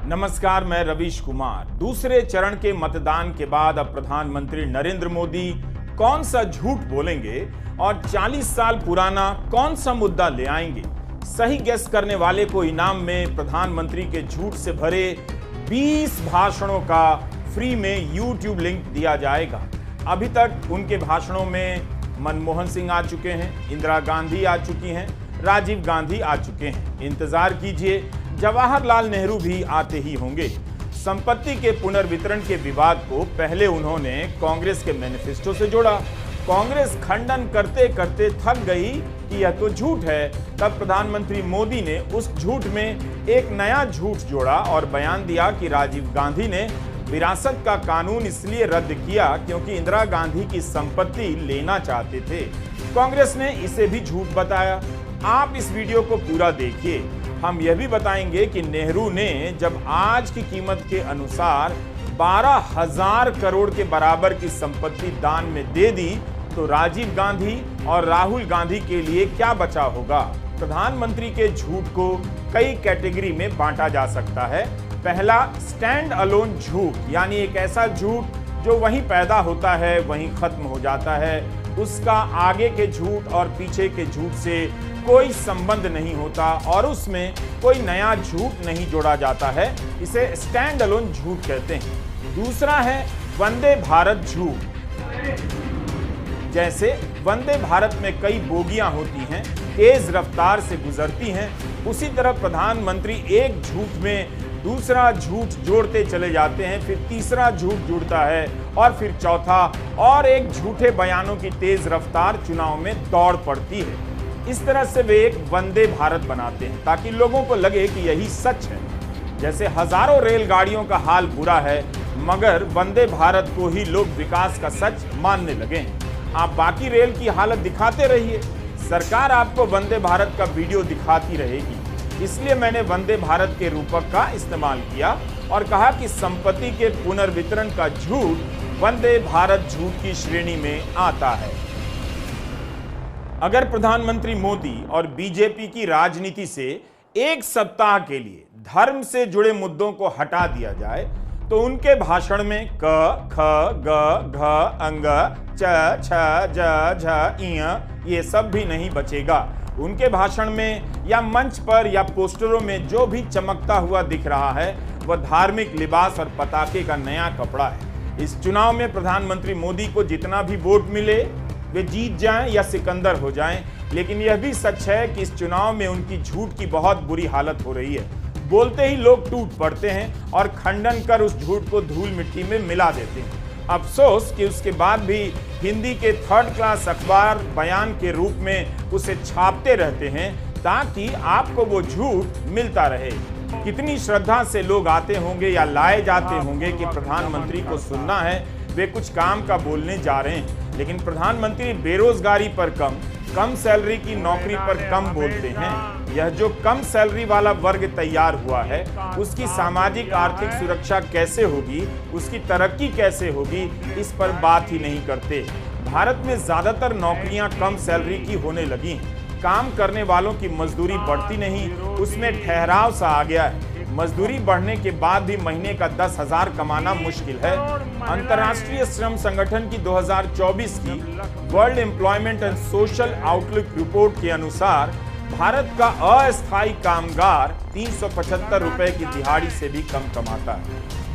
नमस्कार, मैं रवीश कुमार। दूसरे चरण के मतदान के बाद अब प्रधानमंत्री नरेंद्र मोदी कौन सा झूठ बोलेंगे और 40 साल पुराना कौन सा मुद्दा ले आएंगे? सही गेस करने वाले को इनाम में प्रधानमंत्री के झूठ से भरे 20 भाषणों का फ्री में YouTube लिंक दिया जाएगा। अभी तक उनके भाषणों में मनमोहन सिंह आ चुके हैं, इंदिरा गांधी आ चुकी हैं, राजीव गांधी आ चुके हैं। इंतजार कीजिए, जवाहरलाल नेहरू भी आते ही होंगे। संपत्ति के पुनर्वितरण के विवाद को पहले उन्होंने कांग्रेस के मैनिफेस्टो से जोड़ा। कांग्रेस खंडन करते करते थक गई कि यह तो झूठ है। तब प्रधानमंत्री मोदी ने उस झूठ में एक नया झूठ जोड़ा और बयान दिया कि राजीव गांधी ने विरासत का कानून इसलिए रद्द किया क्योंकि इंदिरा गांधी की संपत्ति लेना चाहते थे। कांग्रेस ने इसे भी झूठ बताया। आप इस वीडियो को पूरा देखिए। हम यह भी बताएंगे कि नेहरू ने जब आज की कीमत के अनुसार 12,000 करोड़ के बराबर की संपत्ति दान में दे दी तो राजीव गांधी और राहुल गांधी के लिए क्या बचा होगा? प्रधानमंत्री के झूठ को कई कैटेगरी में बांटा जा सकता है। पहला, स्टैंड अलोन झूठ, यानी एक ऐसा झूठ जो वहीं पैदा होता है वहीं खत्म हो जाता है। उसका आगे के झूठ और पीछे के झूठ से कोई संबंध नहीं होता और उसमें कोई नया झूठ नहीं जोड़ा जाता है। इसे स्टैंड अलोन झूठ कहते हैं। दूसरा है वंदे भारत झूठ। जैसे वंदे भारत में कई बोगियां होती हैं, तेज रफ्तार से गुजरती हैं, उसी तरह प्रधानमंत्री एक झूठ में दूसरा झूठ जोड़ते चले जाते हैं, फिर तीसरा झूठ जुड़ता है और फिर चौथा, और एक झूठे बयानों की तेज रफ्तार चुनाव में दौड़ पड़ती है। इस तरह से वे एक वंदे भारत बनाते हैं ताकि लोगों को लगे कि यही सच है। जैसे हजारों रेलगाड़ियों का हाल बुरा है मगर वंदे भारत को ही लोग विकास का सच मानने लगे हैं। आप बाकी रेल की हालत दिखाते रहिए, सरकार आपको वंदे भारत का वीडियो दिखाती रहेगी। इसलिए मैंने वंदे भारत के रूपक का इस्तेमाल किया और कहा कि संपत्ति के पुनर्वितरण का झूठ वंदे भारत झूठ की श्रेणी में आता है। अगर प्रधानमंत्री मोदी और बीजेपी की राजनीति से एक सप्ताह के लिए धर्म से जुड़े मुद्दों को हटा दिया जाए तो उनके भाषण में क, ख, ग, घ, अंग, च, छ, ज, झ, इय ये सब भी नहीं बचेगा। उनके भाषण में या मंच पर या पोस्टरों में जो भी चमकता हुआ दिख रहा है वह धार्मिक लिबास और पताके का नया कपड़ा है। इस चुनाव में प्रधानमंत्री मोदी को जितना भी वोट मिले वे जीत जाएं या सिकंदर हो जाएं, लेकिन यह भी सच है कि इस चुनाव में उनकी झूठ की बहुत बुरी हालत हो रही है। बोलते ही लोग टूट पड़ते हैं और खंडन कर उस झूठ को धूल मिट्टी में मिला देते हैं। अफसोस कि उसके बाद भी हिंदी के थर्ड क्लास अखबार बयान के रूप में उसे छापते रहते हैं ताकि आपको वो झूठ मिलता रहे। कितनी श्रद्धा से लोग आते होंगे या लाए जाते होंगे कि प्रधानमंत्री को सुनना है, वे कुछ काम का बोलने जा रहे हैं, लेकिन प्रधानमंत्री बेरोजगारी पर कम सैलरी की नौकरी पर कम बोलते हैं। यह जो कम सैलरी वाला वर्ग तैयार हुआ है उसकी सामाजिक आर्थिक सुरक्षा कैसे होगी, उसकी तरक्की कैसे होगी, इस पर बात ही नहीं करते। भारत में ज्यादातर नौकरियां कम सैलरी की होने लगी हैं। काम करने वालों की मजदूरी बढ़ती नहीं, उसमें ठहराव सा आ गया है। मजदूरी बढ़ने के बाद भी महीने का 10,000 कमाना मुश्किल है। अंतर्राष्ट्रीय श्रम संगठन की 2024 की world employment and social outlook report के अनुसार भारत का अस्थायी कामगार 375 रुपए की दिहाड़ी से भी कम कमाता है।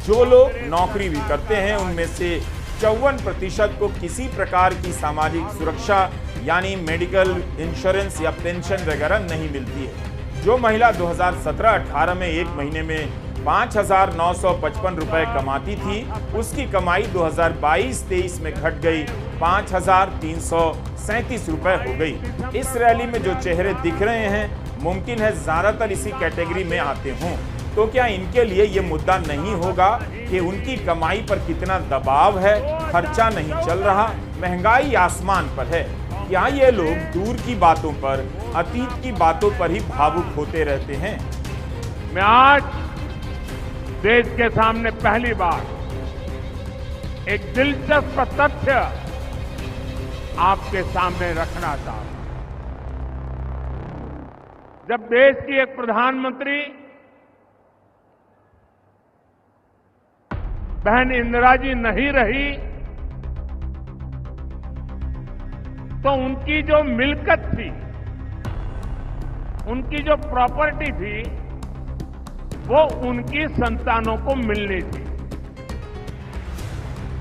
जो लोग नौकरी भी करते हैं उनमें से 54% को किसी प्रकार की सामाजिक सुरक्षा यानी मेडिकल इंश्योरेंस या पेंशन वगैरह नहीं मिलती है। जो महिला 2017-18 में एक महीने में 5,955 रुपए कमाती थी, उसकी कमाई 2022-23 में घट गई 5,337 रुपए हो गई। इस रैली में जो चेहरे दिख रहे हैं मुमकिन है ज्यादातर इसी कैटेगरी में आते हों। तो क्या इनके लिए ये मुद्दा नहीं होगा कि उनकी कमाई पर कितना दबाव है, खर्चा नहीं चल रहा, महंगाई आसमान पर है? क्या ये लोग दूर की बातों पर, अतीत की बातों पर ही भावुक होते रहते हैं? मैं आज देश के सामने पहली बार एक दिलचस्प तथ्य आपके सामने रखना चाहता हूं। जब देश की एक प्रधानमंत्री बहन इंदिरा जी नहीं रही तो उनकी जो मिल्कत थी, उनकी जो प्रॉपर्टी थी, वो उनकी संतानों को मिलनी थी।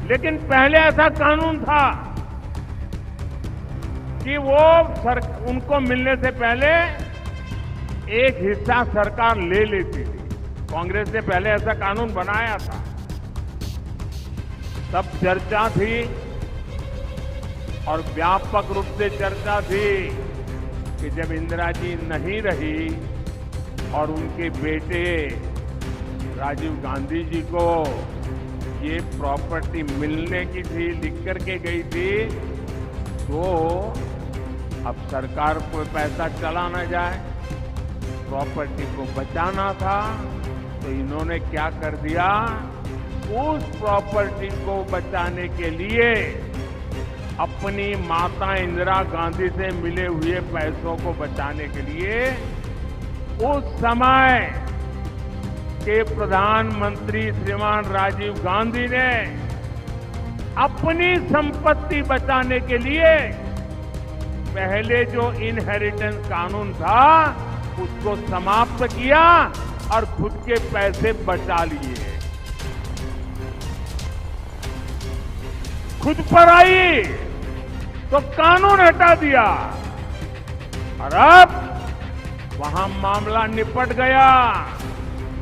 लेकिन पहले ऐसा कानून था कि वो उनको मिलने से पहले एक हिस्सा सरकार ले लेती थी। कांग्रेस ने पहले ऐसा कानून बनाया था। तब चर्चा थी और व्यापक रूप से चर्चा थी कि जब इंदिरा जी नहीं रही और उनके बेटे राजीव गांधी जी को ये प्रॉपर्टी मिलने की थी, लिख करके गई थी, तो अब सरकार को पैसा चला ना जाए, प्रॉपर्टी को बचाना था, तो इन्होंने क्या कर दिया, उस प्रॉपर्टी को बचाने के लिए अपनी माता इंदिरा गांधी से मिले हुए पैसों को बचाने के लिए उस समय के प्रधानमंत्री श्रीमान राजीव गांधी ने अपनी संपत्ति बचाने के लिए पहले जो इनहेरिटेंस कानून था उसको समाप्त किया और खुद के पैसे बचा लिए। खुद पर आई तो कानून हटा दिया और अब वहां मामला निपट गया।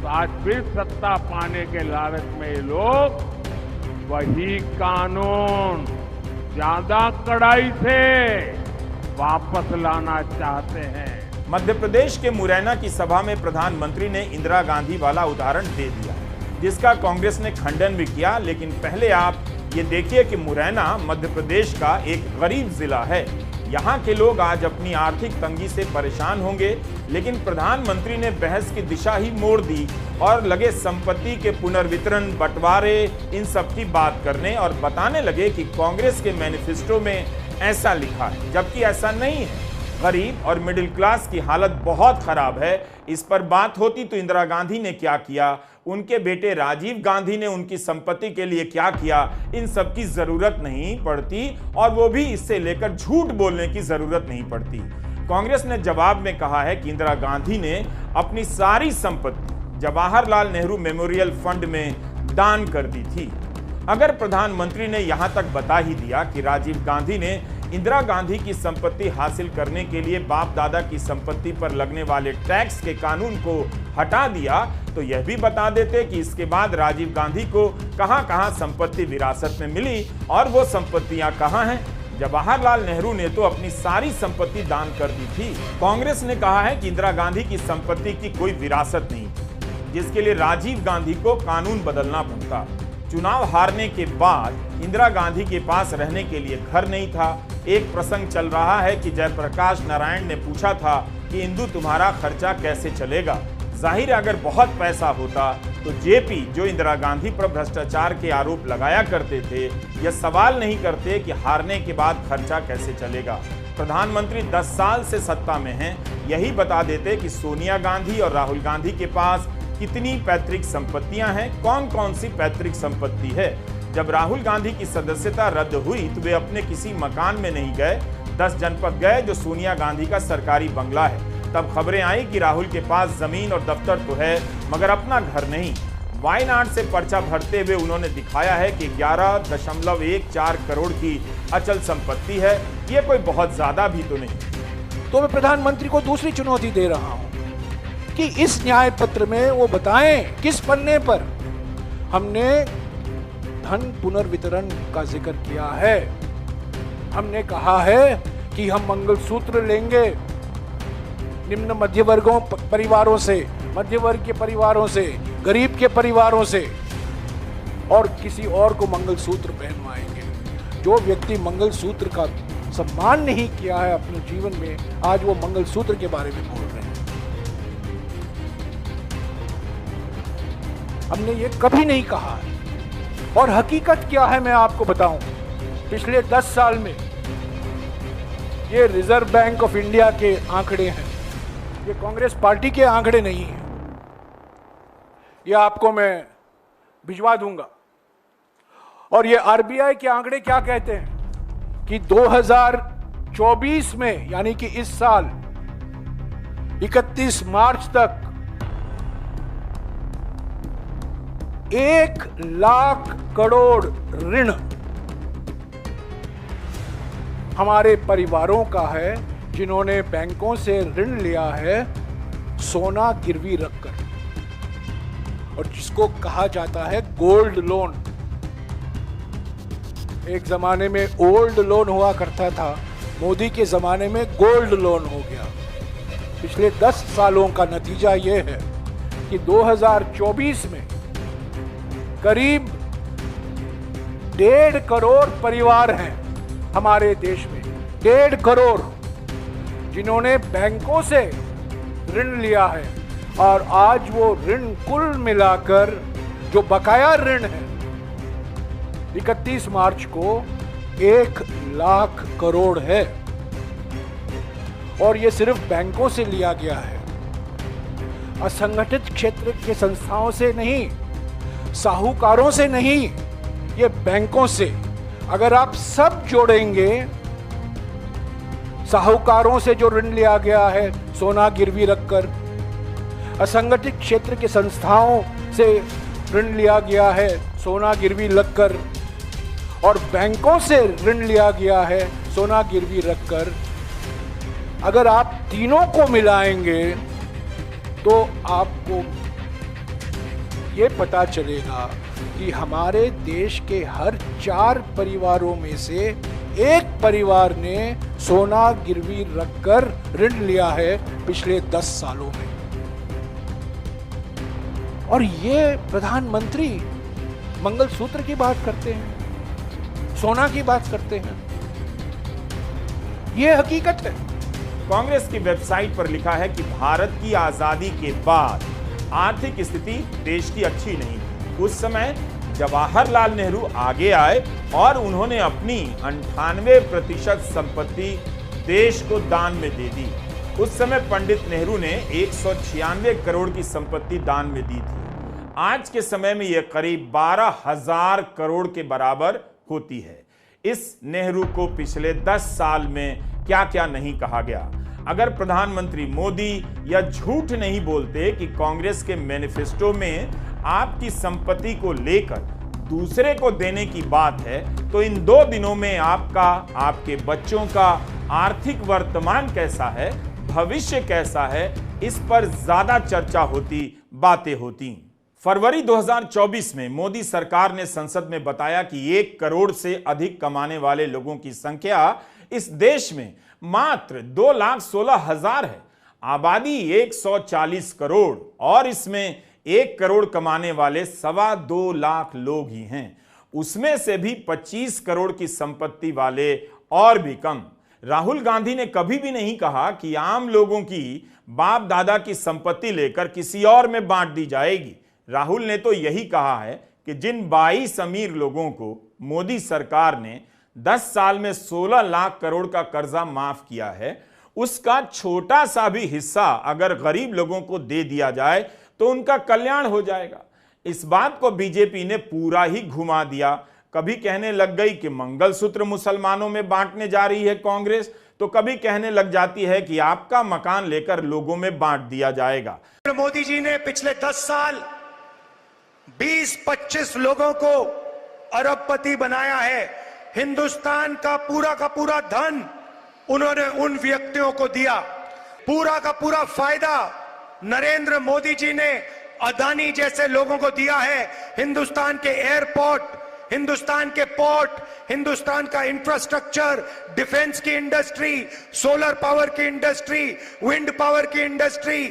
तो आज फिर सत्ता पाने के लालच में ये लोग वही कानून ज्यादा कड़ाई से वापस लाना चाहते हैं। मध्य प्रदेश के मुरैना की सभा में प्रधानमंत्री ने इंदिरा गांधी वाला उदाहरण दे दिया, जिसका कांग्रेस ने खंडन भी किया। लेकिन पहले आप ये देखिए कि मुरैना मध्य प्रदेश का एक गरीब जिला है। यहाँ के लोग आज अपनी आर्थिक तंगी से परेशान होंगे, लेकिन प्रधानमंत्री ने बहस की दिशा ही मोड़ दी और लगे संपत्ति के पुनर्वितरण, बंटवारे, इन सब की बात करने और बताने लगे कि कांग्रेस के मैनिफेस्टो में ऐसा लिखा है, जबकि ऐसा नहीं है। गरीब और मिडिल क्लास की हालत बहुत खराब है। इस पर बात होती तो इंदिरा गांधी ने क्या किया, उनके बेटे राजीव गांधी ने उनकी संपत्ति के लिए क्या किया, इन सब की जरूरत नहीं पड़ती और वो भी इससे लेकर झूठ बोलने की जरूरत नहीं पड़ती। कांग्रेस ने जवाब में कहा है कि इंदिरा गांधी ने अपनी सारी संपत्ति जवाहरलाल नेहरू मेमोरियल फंड में दान कर दी थी। अगर प्रधानमंत्री ने यहां तक बता ही दिया कि राजीव गांधी ने इंदिरा गांधी की संपत्ति हासिल करने के लिए बाप दादा की संपत्ति पर लगने वाले टैक्स के कानून को हटा दिया, तो यह भी बता देते कि इसके बाद राजीव गांधी को कहां-कहां संपत्ति विरासत में मिली और वो संपत्तियां कहां हैं। जवाहरलाल नेहरू ने तो अपनी सारी संपत्ति दान कर दी थी। कांग्रेस ने कहा है कि इंदिरा गांधी की संपत्ति की कोई विरासत नहीं, जिसके लिए राजीव गांधी को कानून बदलना पड़ता। चुनाव हारने के बाद इंदिरा गांधी के पास रहने के लिए घर नहीं था। एक प्रसंग चल रहा है कि जयप्रकाश नारायण ने पूछा था कि इंदु तुम्हारा खर्चा कैसे चलेगा। जाहिर है अगर बहुत पैसा होता तो जेपी, जो इंदिरा गांधी पर भ्रष्टाचार के आरोप लगाया करते थे, यह सवाल नहीं करते कि हारने के बाद खर्चा कैसे चलेगा। प्रधानमंत्री 10 साल से सत्ता में हैं, यही बता देते कि सोनिया गांधी और राहुल गांधी के पास कितनी पैतृक संपत्तियां हैं, कौन कौन सी पैतृक संपत्ति है। जब राहुल गांधी की सदस्यता रद्द हुई तो वे अपने किसी मकान में नहीं गए, 10 जनपद गए जो सोनिया गांधी का सरकारी बंगला है। तब खबरें आई कि राहुल के पास जमीन और दफ्तर तो है मगर अपना घर नहीं। वायनाड से पर्चा भरते हुए उन्होंने दिखाया है कि 11.14 करोड़ की अचल संपत्ति है। ये कोई बहुत ज्यादा भी तो नहीं। तो मैं प्रधानमंत्री को दूसरी चुनौती दे रहा हूं कि इस न्याय पत्र में वो बताएं किस पन्ने पर हमने धन पुनर्वितरण का जिक्र किया है। हमने कहा है कि हम मंगलसूत्र लेंगे निम्न मध्य वर्गों परिवारों से, मध्य वर्ग के परिवारों से, गरीब के परिवारों से, और किसी और को मंगलसूत्र पहनवाएंगे। जो व्यक्ति मंगलसूत्र का सम्मान नहीं किया है अपने जीवन में, आज वो मंगलसूत्र के बारे में बोल रहे हैं। हमने ये कभी नहीं कहा है। और हकीकत क्या है मैं आपको बताऊं। पिछले 10 साल में ये रिजर्व बैंक ऑफ इंडिया के आंकड़े हैं, ये कांग्रेस पार्टी के आंकड़े नहीं हैं। ये आपको मैं भिजवा दूंगा। और ये आरबीआई के आंकड़े क्या कहते हैं कि 2024 में, यानी कि इस साल 31 मार्च तक 1 लाख करोड़ ऋण हमारे परिवारों का है जिन्होंने बैंकों से ऋण लिया है सोना गिरवी रखकर, और जिसको कहा जाता है गोल्ड लोन। एक जमाने में ओल्ड लोन हुआ करता था, मोदी के जमाने में गोल्ड लोन हो गया। पिछले 10 सालों का नतीजा यह है कि 2024 में करीब 1.5 करोड़ परिवार हैं हमारे देश में, 1.5 करोड़, जिन्होंने बैंकों से ऋण लिया है। और आज वो ऋण कुल मिलाकर जो बकाया ऋण है 31 मार्च को 1 लाख करोड़ है, और ये सिर्फ बैंकों से लिया गया है, असंगठित क्षेत्र के संस्थाओं से नहीं, साहूकारों से नहीं, ये बैंकों से। अगर आप सब जोड़ेंगे, साहूकारों से जो ऋण लिया गया है सोना गिरवी रखकर, असंगठित क्षेत्र के संस्थाओं से ऋण लिया गया है सोना गिरवी रखकर, और बैंकों से ऋण लिया गया है सोना गिरवी रखकर, अगर आप तीनों को मिलाएंगे तो आपको ये पता चलेगा कि हमारे देश के हर 4 परिवारों में से एक परिवार ने सोना गिरवी रखकर ऋण लिया है पिछले 10 सालों में। और ये प्रधानमंत्री मंगलसूत्र की बात करते हैं, सोना की बात करते हैं, ये हकीकत है। कांग्रेस की वेबसाइट पर लिखा है कि भारत की आजादी के बाद आर्थिक स्थिति देश की अच्छी नहीं थी। उस समय जवाहरलाल नेहरू आगे आए और उन्होंने अपनी 98% संपत्ति देश को दान में दे दी। उस समय पंडित नेहरू ने 196 करोड़ की संपत्ति दान में दी थी। आज के समय में यह करीब 12,000 करोड़ के बराबर होती है। इस नेहरू को पिछले 10 साल में क्या क्या नहीं कहा गया। अगर प्रधानमंत्री मोदी या झूठ नहीं बोलते कि कांग्रेस के मैनिफेस्टो में आपकी संपत्ति को लेकर दूसरे को देने की बात है, तो इन 2 दिनों में आपका, आपके बच्चों का आर्थिक वर्तमान कैसा है, भविष्य कैसा है, इस पर ज्यादा चर्चा होती, बातें होती। फरवरी 2024 में मोदी सरकार ने संसद में बताया कि 1 करोड़ से अधिक कमाने वाले लोगों की संख्या इस देश में मात्र 2,16,000 है। आबादी 140 करोड़ और इसमें 1 करोड़ कमाने वाले 2.25 लाख लोग ही हैं। उसमें से भी 25 करोड़ की संपत्ति वाले और भी कम। राहुल गांधी ने कभी भी नहीं कहा कि आम लोगों की बाप दादा की संपत्ति लेकर किसी और में बांट दी जाएगी। राहुल ने तो यही कहा है कि जिन 22 अमीर लोगों को मोदी सरकार ने 10 साल में 16 लाख करोड़ का कर्जा माफ किया है, उसका छोटा सा भी हिस्सा अगर गरीब लोगों को दे दिया जाए तो उनका कल्याण हो जाएगा। इस बात को बीजेपी ने पूरा ही घुमा दिया। कभी कहने लग गई कि मंगलसूत्र मुसलमानों में बांटने जा रही है कांग्रेस, तो कभी कहने लग जाती है कि आपका मकान लेकर लोगों में बांट दिया जाएगा। मोदी जी ने पिछले 10 साल 20-25 लोगों को अरबपति बनाया है। हिंदुस्तान का पूरा धन उन्होंने उन व्यक्तियों को दिया। पूरा का पूरा फायदा नरेंद्र मोदी जी ने अदानी जैसे लोगों को दिया है। हिंदुस्तान के एयरपोर्ट, हिंदुस्तान के पोर्ट, हिंदुस्तान का इंफ्रास्ट्रक्चर, डिफेंस की इंडस्ट्री, सोलर पावर की इंडस्ट्री, विंड पावर की इंडस्ट्री,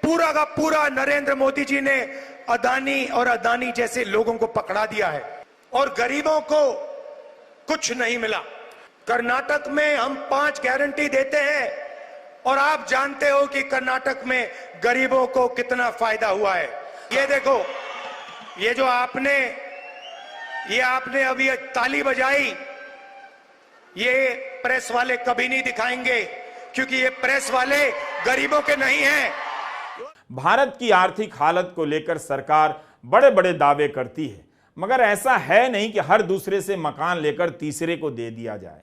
पूरा का पूरा नरेंद्र मोदी जी ने अदानी और अदानी जैसे लोगों को पकड़ा दिया है। और गरीबों को कुछ नहीं मिला। कर्नाटक में हम 5 गारंटी देते हैं और आप जानते हो कि कर्नाटक में गरीबों को कितना फायदा हुआ है। ये देखो, ये जो आपने अभी ताली बजाई, ये प्रेस वाले कभी नहीं दिखाएंगे, क्योंकि ये प्रेस वाले गरीबों के नहीं हैं। भारत की आर्थिक हालत को लेकर सरकार बड़े बड़े दावे करती है। मगर ऐसा है नहीं कि हर दूसरे से मकान लेकर तीसरे को दे दिया जाए।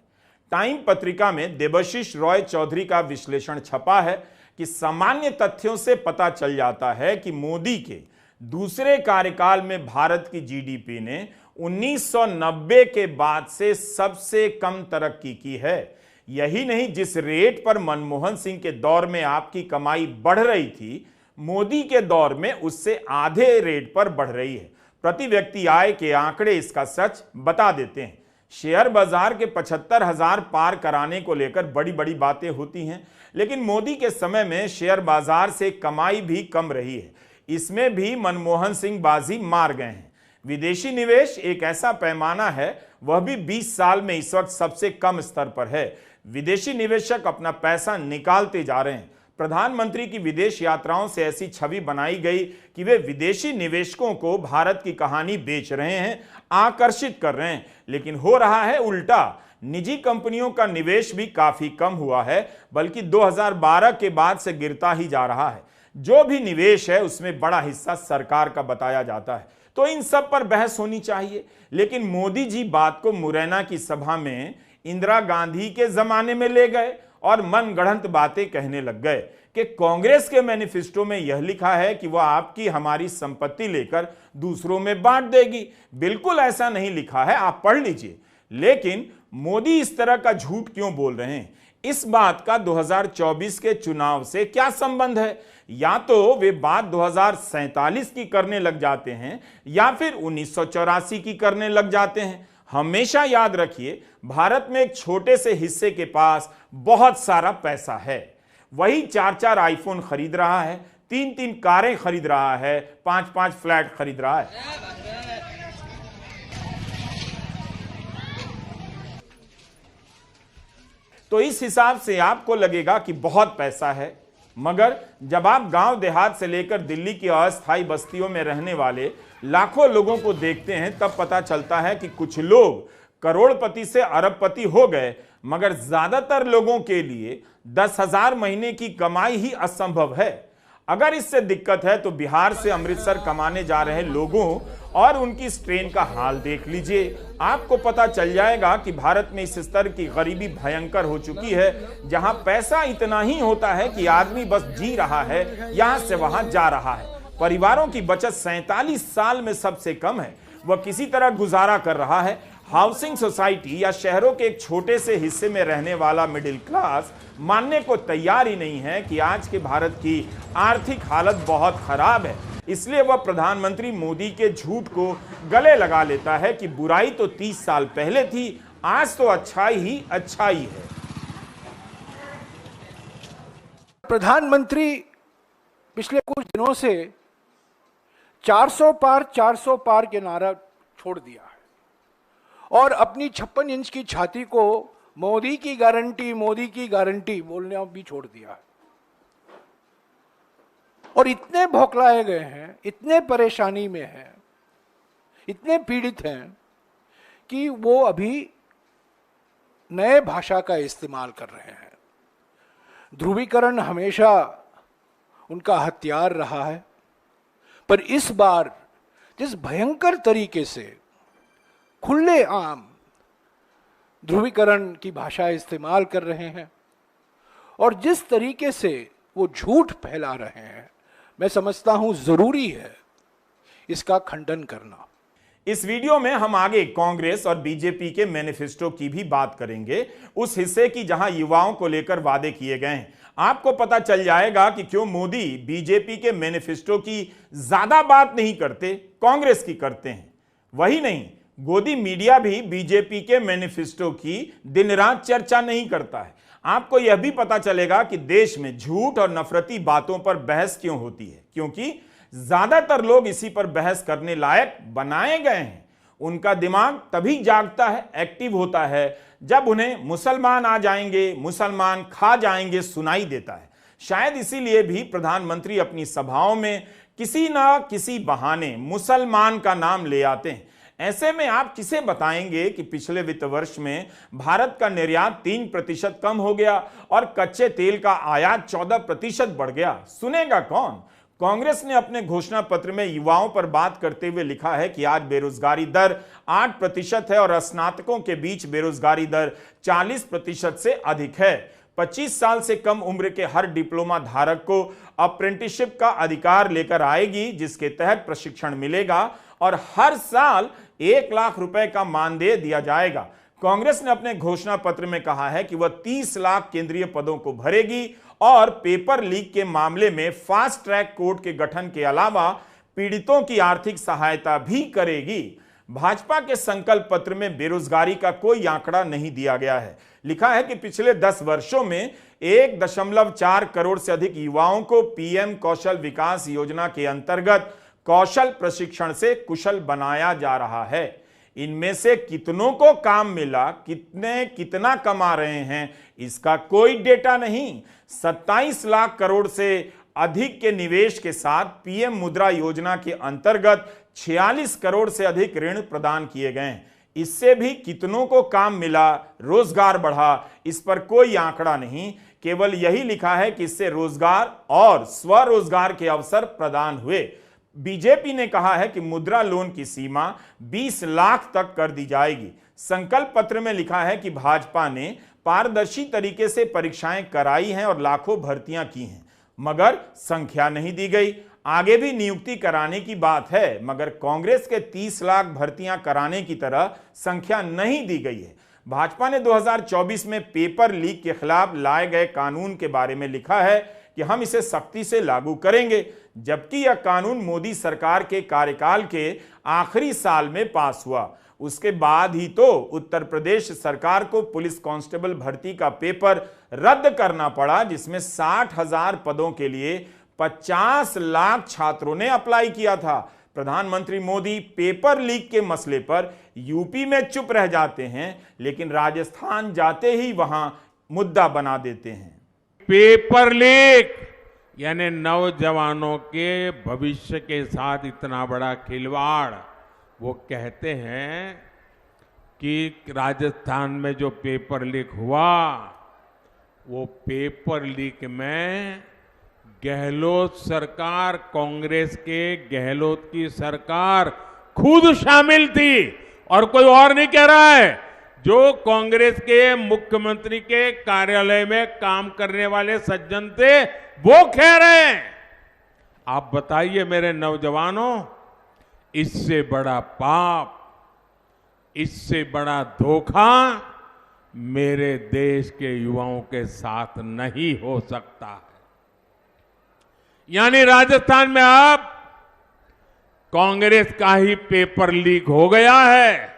टाइम पत्रिका में देबाशीष रॉय चौधरी का विश्लेषण छपा है कि सामान्य तथ्यों से पता चल जाता है कि मोदी के दूसरे कार्यकाल में भारत की जीडीपी ने 1990 के बाद से सबसे कम तरक्की की है। यही नहीं, जिस रेट पर मनमोहन सिंह के दौर में आपकी कमाई बढ़ रही थी, मोदी के दौर में उससे आधे रेट पर बढ़ रही है। प्रति व्यक्ति आय के आंकड़े इसका सच बता देते हैं। शेयर बाजार के 75,000 पार कराने को लेकर बड़ी बड़ी बातें होती हैं, लेकिन मोदी के समय में शेयर बाजार से कमाई भी कम रही है। इसमें भी मनमोहन सिंह बाजी मार गए हैं। विदेशी निवेश एक ऐसा पैमाना है, वह भी 20 साल में इस वक्त सबसे कम स्तर पर है। विदेशी निवेशक अपना पैसा निकालते जा रहे हैं। प्रधानमंत्री की विदेश यात्राओं से ऐसी छवि बनाई गई कि वे विदेशी निवेशकों को भारत की कहानी बेच रहे हैं, आकर्षित कर रहे हैं, लेकिन हो रहा है उल्टा। निजी कंपनियों का निवेश भी काफी कम हुआ है, बल्कि 2012 के बाद से गिरता ही जा रहा है। जो भी निवेश है उसमें बड़ा हिस्सा सरकार का बताया जाता है। तो इन सब पर बहस होनी चाहिए, लेकिन मोदी जी बात को मुरैना की सभा में इंदिरा गांधी के जमाने में ले गए और मनगढ़ंत बातें कहने लग गए कि कांग्रेस के मैनिफेस्टो में यह लिखा है कि वह आपकी हमारी संपत्ति लेकर दूसरों में बांट देगी। बिल्कुल ऐसा नहीं लिखा है, आप पढ़ लीजिए। लेकिन मोदी इस तरह का झूठ क्यों बोल रहे हैं? इस बात का 2024 के चुनाव से क्या संबंध है? या तो वे बात 2047 की करने लग जाते हैं या फिर 1984 की करने लग जाते हैं। हमेशा याद रखिए, भारत में एक छोटे से हिस्से के पास बहुत सारा पैसा है। वही 4-4 आईफोन खरीद रहा है, 3-3 कारें खरीद रहा है, 5-5 फ्लैट खरीद रहा है। तो इस हिसाब से आपको लगेगा कि बहुत पैसा है, मगर जब आप गांव देहात से लेकर दिल्ली की अस्थायी बस्तियों में रहने वाले लाखों लोगों को देखते हैं, तब पता चलता है कि कुछ लोग करोड़पति से अरबपति हो गए, मगर ज्यादातर लोगों के लिए 10,000 महीने की कमाई ही असंभव है। अगर इससे दिक्कत है तो बिहार से अमृतसर कमाने जा रहे लोगों और उनकी इस ट्रेन का हाल देख लीजिए। आपको पता चल जाएगा कि भारत में इस स्तर की गरीबी भयंकर हो चुकी है, जहां पैसा इतना ही होता है कि आदमी बस जी रहा है, यहां से वहां जा रहा है। परिवारों की बचत 47 साल में सबसे कम है, वह किसी तरह गुजारा कर रहा है। हाउसिंग सोसाइटी या शहरों के एक छोटे से हिस्से में रहने वाला मिडिल क्लास मानने को तैयार ही नहीं है कि आज के भारत की आर्थिक हालत बहुत खराब है। इसलिए वह प्रधानमंत्री मोदी के झूठ को गले लगा लेता है कि बुराई तो 30 साल पहले थी, आज तो अच्छाई ही अच्छाई है। प्रधानमंत्री पिछले कुछ दिनों से 400 पार के नारा छोड़ दिया है और अपनी 56 इंच की छाती को मोदी की गारंटी बोलने भी छोड़ दिया है। और इतने भौखलाए गए हैं, इतने परेशानी में हैं, इतने पीड़ित हैं कि वो अभी नए भाषा का इस्तेमाल कर रहे हैं। ध्रुवीकरण हमेशा उनका हथियार रहा है, पर इस बार जिस भयंकर तरीके से खुले आम ध्रुवीकरण की भाषा इस्तेमाल कर रहे हैं और जिस तरीके से वो झूठ फैला रहे हैं, मैं समझता हूं जरूरी है इसका खंडन करना। इस वीडियो में हम आगे कांग्रेस और बीजेपी के मैनिफेस्टो की भी बात करेंगे, उस हिस्से की जहां युवाओं को लेकर वादे किए गए हैं। आपको पता चल जाएगा कि क्यों मोदी बीजेपी के मैनिफेस्टो की ज्यादा बात नहीं करते, कांग्रेस की करते हैं। वही नहीं, गोदी मीडिया भी बीजेपी के मैनिफेस्टो की दिन रात चर्चा नहीं करता है। आपको यह भी पता चलेगा कि देश में झूठ और नफरती बातों पर बहस क्यों होती है, क्योंकि ज्यादातर लोग इसी पर बहस करने लायक बनाए गए हैं। उनका दिमाग तभी जागता है, एक्टिव होता है, जब उन्हें मुसलमान आ जाएंगे, मुसलमान खा जाएंगे सुनाई देता है। शायद इसीलिए भी प्रधानमंत्री अपनी सभाओं में किसी ना किसी बहाने मुसलमान का नाम ले आते हैं। ऐसे में आप किसे बताएंगे कि पिछले वित्त वर्ष में भारत का निर्यात 3% कम हो गया और कच्चे तेल का आयात 14% बढ़ गया? सुनेगा कौन? कांग्रेस ने अपने घोषणा पत्र में युवाओं पर बात करते हुए लिखा है कि आज बेरोजगारी दर 8% है और स्नातकों के बीच बेरोजगारी दर 40% से अधिक है। 25 साल से कम उम्र के हर डिप्लोमा धारक को अप्रेंटिसशिप का अधिकार लेकर आएगी, जिसके तहत प्रशिक्षण मिलेगा और हर साल 1 लाख रुपए का मानदेय दिया जाएगा। कांग्रेस ने अपने घोषणा पत्र में कहा है कि वह 30 लाख केंद्रीय पदों को भरेगी और पेपर लीक के मामले में फास्ट ट्रैक कोर्ट के गठन के अलावा पीड़ितों की आर्थिक सहायता भी करेगी। भाजपा के संकल्प पत्र में बेरोजगारी का कोई आंकड़ा नहीं दिया गया है। लिखा है कि पिछले 10 वर्षों में 1.4 करोड़ से अधिक युवाओं को पीएम कौशल विकास योजना के अंतर्गत कौशल प्रशिक्षण से कुशल बनाया जा रहा है। इनमें से कितनों को काम मिला, कितने कितना कमा रहे हैं, इसका कोई डेटा नहीं। 27 लाख करोड़ से अधिक के निवेश के साथ पीएम मुद्रा योजना के अंतर्गत 46 करोड़ से अधिक ऋण प्रदान किए गए। इससे भी कितनों को काम मिला, रोजगार बढ़ा, इस पर कोई आंकड़ा नहीं। केवल यही लिखा है कि इससे रोजगार और स्वरोजगार के अवसर प्रदान हुए। बीजेपी ने कहा है कि मुद्रा लोन की सीमा 20 लाख तक कर दी जाएगी। संकल्प पत्र में लिखा है कि भाजपा ने पारदर्शी तरीके से परीक्षाएं कराई हैं और लाखों भर्तियां की हैं, मगर संख्या नहीं दी गई। आगे भी नियुक्ति कराने की बात है, मगर कांग्रेस के 30 लाख भर्तियां कराने की तरह संख्या नहीं दी गई है। भाजपा ने 2024 में पेपर लीक के खिलाफ लाए गए कानून के बारे में लिखा है कि हम इसे सख्ती से लागू करेंगे, जबकि यह कानून मोदी सरकार के कार्यकाल के आखिरी साल में पास हुआ। उसके बाद ही तो उत्तर प्रदेश सरकार को पुलिस कांस्टेबल भर्ती का पेपर रद्द करना पड़ा, जिसमें 60,000 पदों के लिए 50 लाख छात्रों ने अप्लाई किया था। प्रधानमंत्री मोदी पेपर लीक के मसले पर यूपी में चुप रह जाते हैं, लेकिन राजस्थान जाते ही वहां मुद्दा बना देते हैं। पेपर लीक यानी नौजवानों के भविष्य के साथ इतना बड़ा खिलवाड़। वो कहते हैं कि राजस्थान में जो पेपर लीक हुआ, वो पेपर लीक में गहलोत सरकार, कांग्रेस के गहलोत की सरकार खुद शामिल थी और कोई और नहीं कह रहा है। जो कांग्रेस के मुख्यमंत्री के कार्यालय में काम करने वाले सज्जन थे, वो कह रहे हैं। आप बताइए मेरे नौजवानों, इससे बड़ा पाप, इससे बड़ा धोखा मेरे देश के युवाओं के साथ नहीं हो सकता है। यानी राजस्थान में अब कांग्रेस का ही पेपर लीक हो गया है।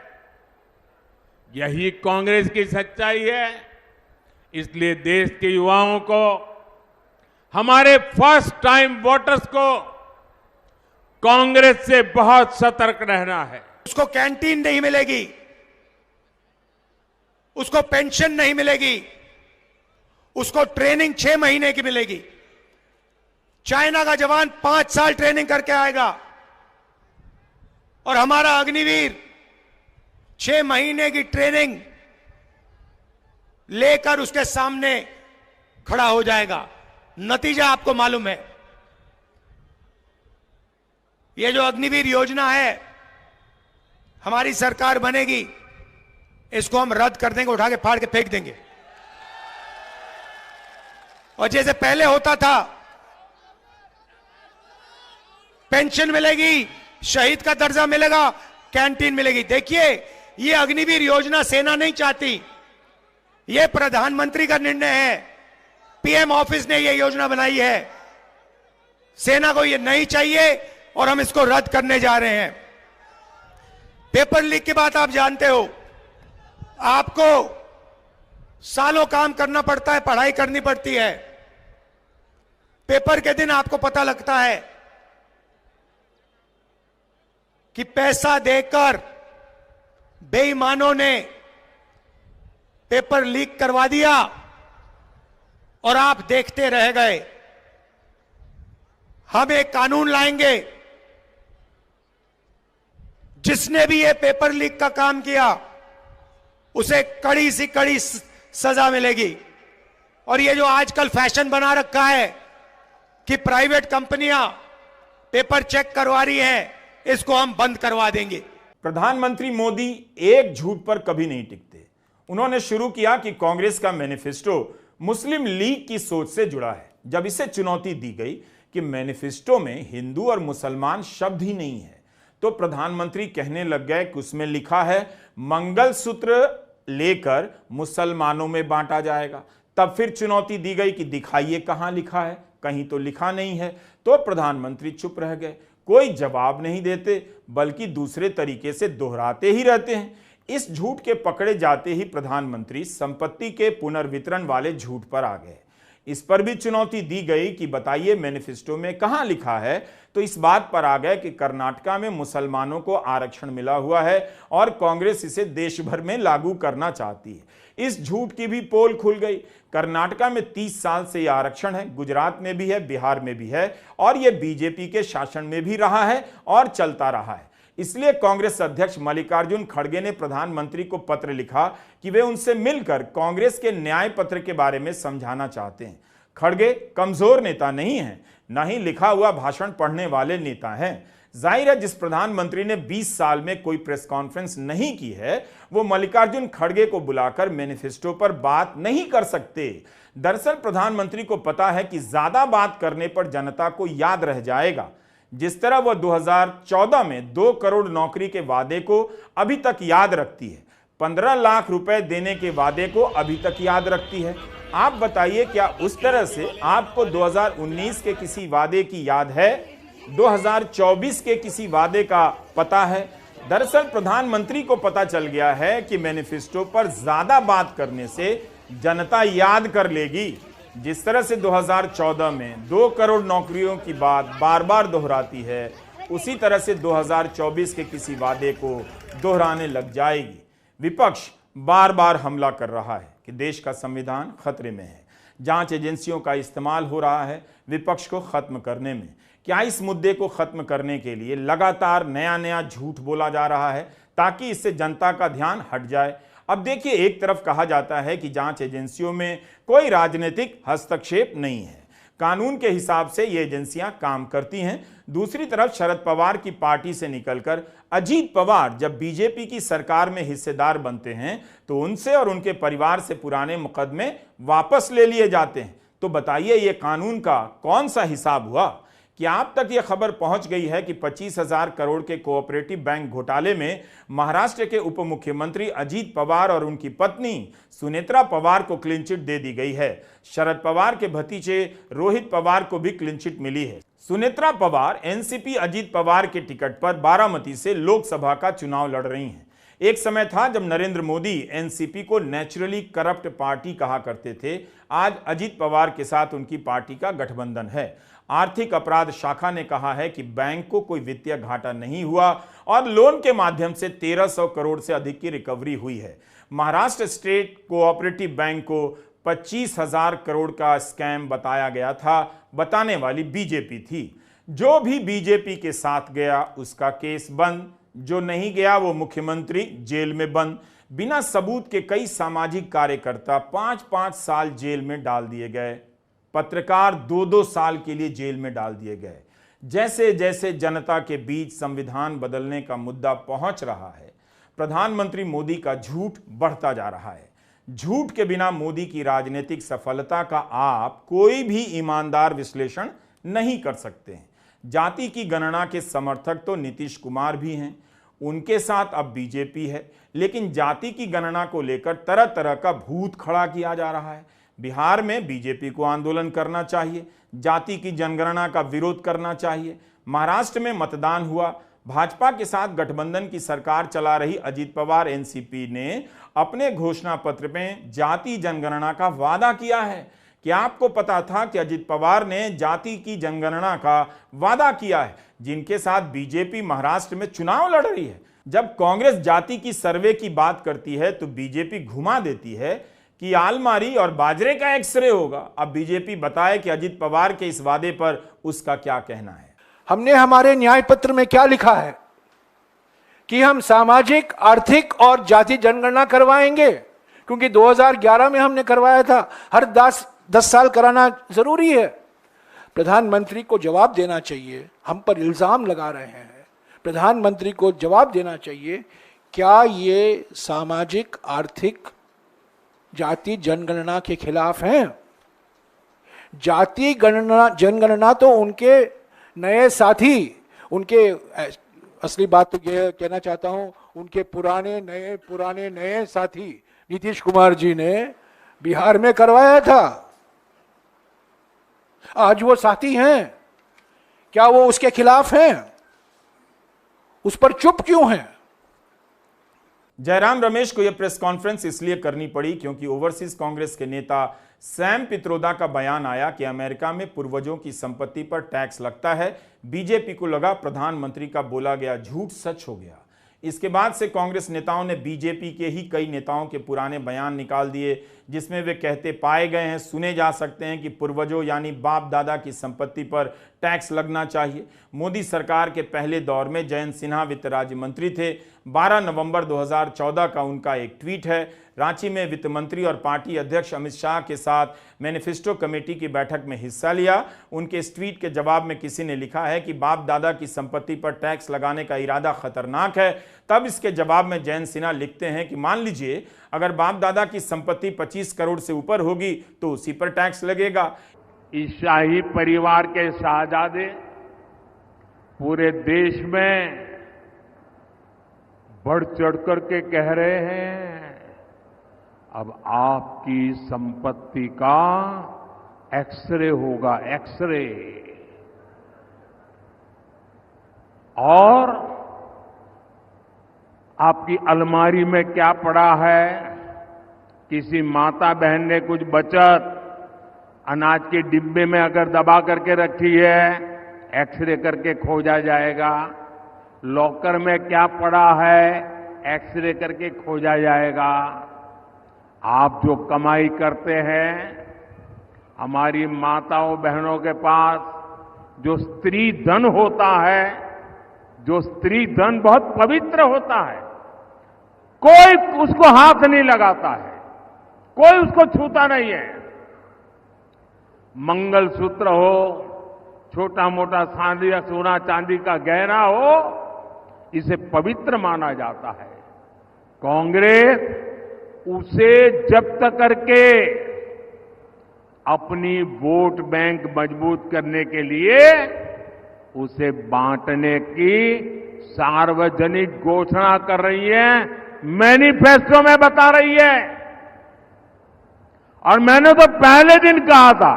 यही कांग्रेस की सच्चाई है। इसलिए देश के युवाओं को, हमारे फर्स्ट टाइम वोटर्स को कांग्रेस से बहुत सतर्क रहना है। उसको कैंटीन नहीं मिलेगी, उसको पेंशन नहीं मिलेगी, उसको ट्रेनिंग 6 महीने की मिलेगी। चाइना का जवान 5 साल ट्रेनिंग करके आएगा और हमारा अग्निवीर 6 महीने की ट्रेनिंग लेकर उसके सामने खड़ा हो जाएगा। नतीजा आपको मालूम है। यह जो अग्निवीर योजना है, हमारी सरकार बनेगी, इसको हम रद्द कर देंगे, उठा के फाड़ के फेंक देंगे। और जैसे पहले होता था, पेंशन मिलेगी, शहीद का दर्जा मिलेगा, कैंटीन मिलेगी। देखिए, ये अग्निवीर योजना सेना नहीं चाहती, ये प्रधानमंत्री का निर्णय है। पीएम ऑफिस ने ये योजना बनाई है। सेना को ये नहीं चाहिए और हम इसको रद्द करने जा रहे हैं। पेपर लीक की बात आप जानते हो, आपको सालों काम करना पड़ता है, पढ़ाई करनी पड़ती है। पेपर के दिन आपको पता लगता है कि पैसा देकर बेईमानों ने पेपर लीक करवा दिया और आप देखते रह गए। हम एक कानून लाएंगे, जिसने भी ये पेपर लीक का काम किया उसे कड़ी से कड़ी सजा मिलेगी। और ये जो आजकल फैशन बना रखा है कि प्राइवेट कंपनियां पेपर चेक करवा रही है, इसको हम बंद करवा देंगे। प्रधानमंत्री मोदी एक झूठ पर कभी नहीं टिकते। उन्होंने शुरू किया कि कांग्रेस का मैनिफेस्टो मुस्लिम लीग की सोच से जुड़ा है। जब इसे चुनौती दी गई कि मैनिफेस्टो में हिंदू और मुसलमान शब्द ही नहीं है, तो प्रधानमंत्री कहने लग गए कि उसमें लिखा है मंगलसूत्र लेकर मुसलमानों में बांटा जाएगा। तब फिर चुनौती दी गई कि दिखाइए कहां लिखा है, कहीं तो लिखा नहीं है। तो प्रधानमंत्री चुप रह गए, कोई जवाब नहीं देते, बल्कि दूसरे तरीके से दोहराते ही रहते हैं। इस झूठ के पकड़े जाते ही प्रधानमंत्री संपत्ति के पुनर्वितरण वाले झूठ पर आ गए। इस पर भी चुनौती दी गई कि बताइए मैनिफेस्टो में कहां लिखा है, तो इस बात पर आ गए कि कर्नाटका में मुसलमानों को आरक्षण मिला हुआ है और कांग्रेस इसे देश भर में लागू करना चाहती है। इस झूठ की भी पोल खुल गई। कर्नाटका में 30 साल से यह आरक्षण है, गुजरात में भी है, बिहार में भी है और यह बीजेपी के शासन में भी रहा है और चलता रहा है। इसलिए कांग्रेस अध्यक्ष मल्लिकार्जुन खड़गे ने प्रधानमंत्री को पत्र लिखा कि वे उनसे मिलकर कांग्रेस के न्याय पत्र के बारे में समझाना चाहते हैं। खड़गे कमजोर नेता नहीं हैं, न ही लिखा हुआ भाषण पढ़ने वाले नेता हैं। जाहिर है, जिस प्रधानमंत्री ने 20 साल में कोई प्रेस कॉन्फ्रेंस नहीं की है, वो मल्लिकार्जुन खड़गे को बुलाकर मैनिफेस्टो पर बात नहीं कर सकते। दरअसल प्रधानमंत्री को पता है कि ज्यादा बात करने पर जनता को याद रह जाएगा। जिस तरह वह 2014 में 2 करोड़ नौकरी के वादे को अभी तक याद रखती है, 15 लाख रुपए देने के वादे को अभी तक याद रखती है। आप बताइए, क्या उस तरह से आपको 2019 के किसी वादे की याद है? 2024 के किसी वादे का पता है? दरअसल प्रधानमंत्री को पता चल गया है कि मैनिफेस्टो पर ज्यादा बात करने से जनता याद कर लेगी। जिस तरह से 2014 में 2 करोड़ नौकरियों की बात बार बार दोहराती है, उसी तरह से 2024 के किसी वादे को दोहराने लग जाएगी। विपक्ष बार बार हमला कर रहा है कि देश का संविधान खतरे में है। जांच एजेंसियों का इस्तेमाल हो रहा है विपक्ष को खत्म करने में। क्या इस मुद्दे को खत्म करने के लिए लगातार नया नया झूठ बोला जा रहा है ताकि इससे जनता का ध्यान हट जाए? अब देखिए, एक तरफ कहा जाता है कि जांच एजेंसियों में कोई राजनीतिक हस्तक्षेप नहीं है, कानून के हिसाब से ये एजेंसियां काम करती हैं। दूसरी तरफ शरद पवार की पार्टी से निकलकर अजीत पवार जब बीजेपी की सरकार में हिस्सेदार बनते हैं, तो उनसे और उनके परिवार से पुराने मुकदमे वापस ले लिए जाते हैं। तो बताइए, ये कानून का कौन सा हिसाब हुआ? कि आप तक यह खबर पहुंच गई है कि 25,000 करोड़ के कोऑपरेटिव बैंक घोटाले में महाराष्ट्र के उप मुख्यमंत्री अजीत पवार और उनकी पत्नी सुनेत्रा पवार को क्लीन चिट दे दी गई है। शरद पवार के भतीजे रोहित पवार को भी क्लीन चिट मिली है। सुनेत्रा पवार एनसीपी अजीत पवार के टिकट पर बारामती से लोकसभा का चुनाव लड़ रही हैं। एक समय था जब नरेंद्र मोदी एनसीपी को नेचुरली करप्ट पार्टी कहा करते थे। आज अजीत पवार के साथ उनकी पार्टी का गठबंधन है। आर्थिक अपराध शाखा ने कहा है कि बैंक को कोई वित्तीय घाटा नहीं हुआ और लोन के माध्यम से 1300 करोड़ से अधिक की रिकवरी हुई है। महाराष्ट्र स्टेट कोऑपरेटिव बैंक को 25,000 करोड़ का स्कैम बताया गया था। बताने वाली बीजेपी थी। जो भी बीजेपी के साथ गया उसका केस बंद, जो नहीं गया वो मुख्यमंत्री जेल में बंद। बिना सबूत के कई सामाजिक कार्यकर्ता 5-5 साल जेल में डाल दिए गए। पत्रकार 2-2 साल के लिए जेल में डाल दिए गए। जैसे जैसे जनता के बीच संविधान बदलने का मुद्दा पहुंच रहा है, प्रधानमंत्री मोदी का झूठ बढ़ता जा रहा है। झूठ के बिना मोदी की राजनीतिक सफलता का आप कोई भी ईमानदार विश्लेषण नहीं कर सकते हैं। जाति की गणना के समर्थक तो नीतीश कुमार भी हैं, उनके साथ अब बीजेपी है, लेकिन जाति की गणना को लेकर तरह तरह का भूत खड़ा किया जा रहा है। बिहार में बीजेपी को आंदोलन करना चाहिए, जाति की जनगणना का विरोध करना चाहिए। महाराष्ट्र में मतदान हुआ, भाजपा के साथ गठबंधन की सरकार चला रही अजीत पवार एनसीपी ने अपने घोषणा पत्र में जाति जनगणना का वादा किया है। क्या आपको पता था कि अजीत पवार ने जाति की जनगणना का वादा किया है, जिनके साथ बीजेपी महाराष्ट्र में चुनाव लड़ रही है? जब कांग्रेस जाति की सर्वे की बात करती है तो बीजेपी घुमा देती है कि आलमारी और बाजरे का एक्सरे होगा। अब बीजेपी बताए कि अजीत पवार के इस वादे पर उसका क्या कहना है। हमने हमारे न्याय पत्र में क्या लिखा है कि हम सामाजिक, आर्थिक और जाति जनगणना करवाएंगे, क्योंकि 2011 में हमने करवाया था। हर 10 साल कराना जरूरी है। प्रधानमंत्री को जवाब देना चाहिए। हम पर इल्जाम लगा रहे हैं, प्रधानमंत्री को जवाब देना चाहिए, क्या ये सामाजिक आर्थिक जाति जनगणना के खिलाफ हैं? जाति गणना जनगणना तो उनके नए साथी, उनके असली बात तो यह कहना चाहता हूं, उनके पुराने नए साथी नीतीश कुमार जी ने बिहार में करवाया था। आज वो साथी हैं, क्या वो उसके खिलाफ हैं? उस पर चुप क्यों हैं? जयराम रमेश को यह प्रेस कॉन्फ्रेंस इसलिए करनी पड़ी क्योंकि ओवरसीज कांग्रेस के नेता सैम पित्रोदा का बयान आया कि अमेरिका में पूर्वजों की संपत्ति पर टैक्स लगता है। बीजेपी को लगा प्रधानमंत्री का बोला गया झूठ सच हो गया। इसके बाद से कांग्रेस नेताओं ने बीजेपी के ही कई नेताओं के पुराने बयान निकाल दिए, जिसमें वे कहते पाए गए हैं, सुने जा सकते हैं कि पूर्वजों यानी बाप दादा की संपत्ति पर टैक्स लगना चाहिए। मोदी सरकार के पहले दौर में जयंत सिन्हा वित्त राज्य मंत्री थे। 12 नवंबर 2014 का उनका एक ट्वीट है। रांची में वित्त मंत्री और पार्टी अध्यक्ष अमित शाह के साथ मैनिफेस्टो कमेटी की बैठक में हिस्सा लिया। उनके इस ट्वीट के जवाब में किसी ने लिखा है कि बाप दादा की संपत्ति पर टैक्स लगाने का इरादा खतरनाक है। तब इसके जवाब में जयंत सिन्हा लिखते हैं कि मान लीजिए अगर बाप दादा की संपत्ति 25 करोड़ से ऊपर होगी तो उसी पर टैक्स लगेगा। इस शाही परिवार के शहजादे पूरे देश में बढ़ चढ़कर के कह रहे हैं, अब आपकी संपत्ति का एक्सरे होगा, एक्सरे। और आपकी अलमारी में क्या पड़ा है, किसी माता बहन ने कुछ बचत अनाज के डिब्बे में अगर दबा करके रखी है, एक्सरे करके खोजा जाएगा। लॉकर में क्या पड़ा है, एक्सरे करके खोजा जाएगा। आप जो कमाई करते हैं, हमारी माताओं बहनों के पास जो स्त्री धन होता है, जो स्त्री धन बहुत पवित्र होता है, कोई उसको हाथ नहीं लगाता है, कोई उसको छूता नहीं है। मंगलसूत्र हो, छोटा मोटा सोना चांदी का गहना हो, इसे पवित्र माना जाता है। कांग्रेस उसे जब्त करके अपनी वोट बैंक मजबूत करने के लिए उसे बांटने की सार्वजनिक घोषणा कर रही है, मैनिफेस्टो में बता रही है। और मैंने तो पहले दिन कहा था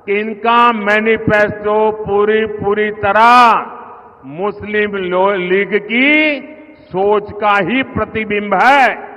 कि इनका मैनिफेस्टो पूरी तरह मुस्लिम लीग की सोच का ही प्रतिबिंब है।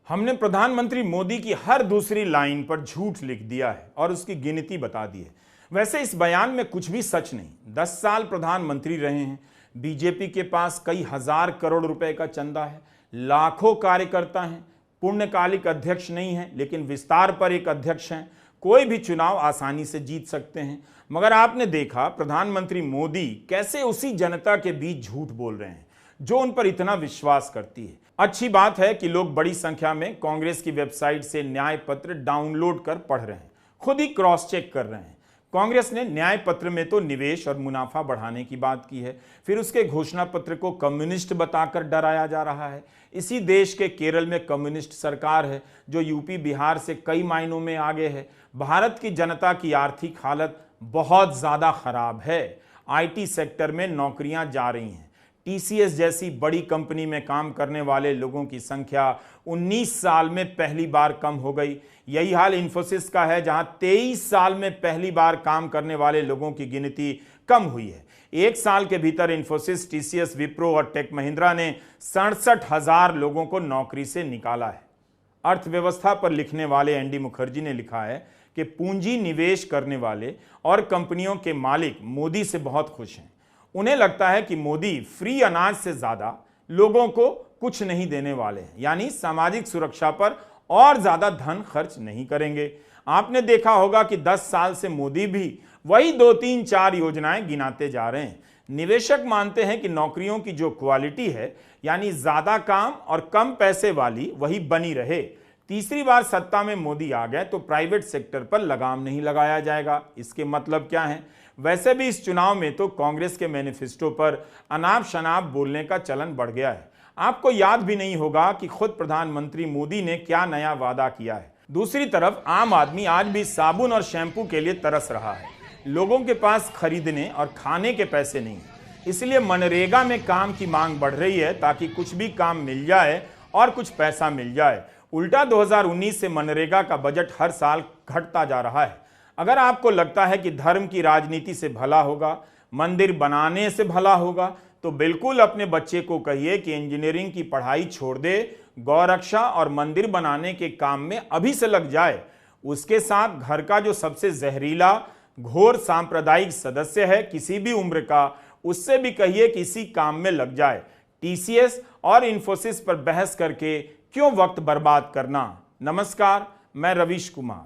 हमने प्रधानमंत्री मोदी की हर दूसरी लाइन पर झूठ लिख दिया है और उसकी गिनती बता दी है। वैसे इस बयान में कुछ भी सच नहीं। 10 साल प्रधानमंत्री रहे हैं, बीजेपी के पास कई हजार करोड़ रुपए का चंदा है, लाखों कार्यकर्ता हैं, पूर्णकालिक अध्यक्ष नहीं है लेकिन विस्तार पर एक अध्यक्ष हैं, कोई भी चुनाव आसानी से जीत सकते हैं। मगर आपने देखा प्रधानमंत्री मोदी कैसे उसी जनता के बीच झूठ बोल रहे हैं जो उन पर इतना विश्वास करती है। अच्छी बात है कि लोग बड़ी संख्या में कांग्रेस की वेबसाइट से न्याय पत्र डाउनलोड कर पढ़ रहे हैं, खुद ही क्रॉस चेक कर रहे हैं। कांग्रेस ने न्याय पत्र में तो निवेश और मुनाफा बढ़ाने की बात की है, फिर उसके घोषणा पत्र को कम्युनिस्ट बताकर डराया जा रहा है। इसी देश के केरल में कम्युनिस्ट सरकार है जो यूपी बिहार से कई मायनों में आगे है। भारत की जनता की आर्थिक हालत बहुत ज्यादा खराब है। आईटी सेक्टर में नौकरियां जा रही हैं। टीसीएस जैसी बड़ी कंपनी में काम करने वाले लोगों की संख्या 19 साल में पहली बार कम हो गई। यही हाल इन्फोसिस का है जहां 23 साल में पहली बार काम करने वाले लोगों की गिनती कम हुई है। एक साल के भीतर इन्फोसिस, टीसीएस, विप्रो और टेक महिंद्रा ने 67,000 लोगों को नौकरी से निकाला है। अर्थव्यवस्था पर लिखने वाले एनडी मुखर्जी ने लिखा है कि पूंजी निवेश करने वाले और कंपनियों के मालिक मोदी से बहुत खुश हैं। उन्हें लगता है कि मोदी फ्री अनाज से ज्यादा लोगों को कुछ नहीं देने वाले हैं, यानी सामाजिक सुरक्षा पर और ज्यादा धन खर्च नहीं करेंगे। आपने देखा होगा कि 10 साल से मोदी भी वही 2, 3, 4 योजनाएं गिनाते जा रहे हैं। निवेशक मानते हैं कि नौकरियों की जो क्वालिटी है, यानी ज्यादा काम और कम पैसे वाली, वही बनी रहे। तीसरी बार सत्ता में मोदी आ गए तो प्राइवेट सेक्टर पर लगाम नहीं लगाया जाएगा। इसके मतलब क्या है वैसे भी इस चुनाव में तो कांग्रेस के मैनिफेस्टो पर अनाप शनाप बोलने का चलन बढ़ गया है। आपको याद भी नहीं होगा कि खुद प्रधानमंत्री मोदी ने क्या नया वादा किया है। दूसरी तरफ आम आदमी आज भी साबुन और शैंपू के लिए तरस रहा है। लोगों के पास खरीदने और खाने के पैसे नहीं, इसलिए मनरेगा में काम की मांग बढ़ रही है ताकि कुछ भी काम मिल जाए और कुछ पैसा मिल जाए। उल्टा 2019 से मनरेगा का बजट हर साल घटता जा रहा है। अगर आपको लगता है कि धर्म की राजनीति से भला होगा, मंदिर बनाने से भला होगा, तो बिल्कुल अपने बच्चे को कहिए कि इंजीनियरिंग की पढ़ाई छोड़ दे, गौरक्षा और मंदिर बनाने के काम में अभी से लग जाए। उसके साथ घर का जो सबसे जहरीला घोर सांप्रदायिक सदस्य है किसी भी उम्र का, उससे भी कहिए कि इसी काम में लग जाए। टीसीएस और इंफोसिस पर बहस करके क्यों वक्त बर्बाद करना। नमस्कार, मैं रवीश कुमार।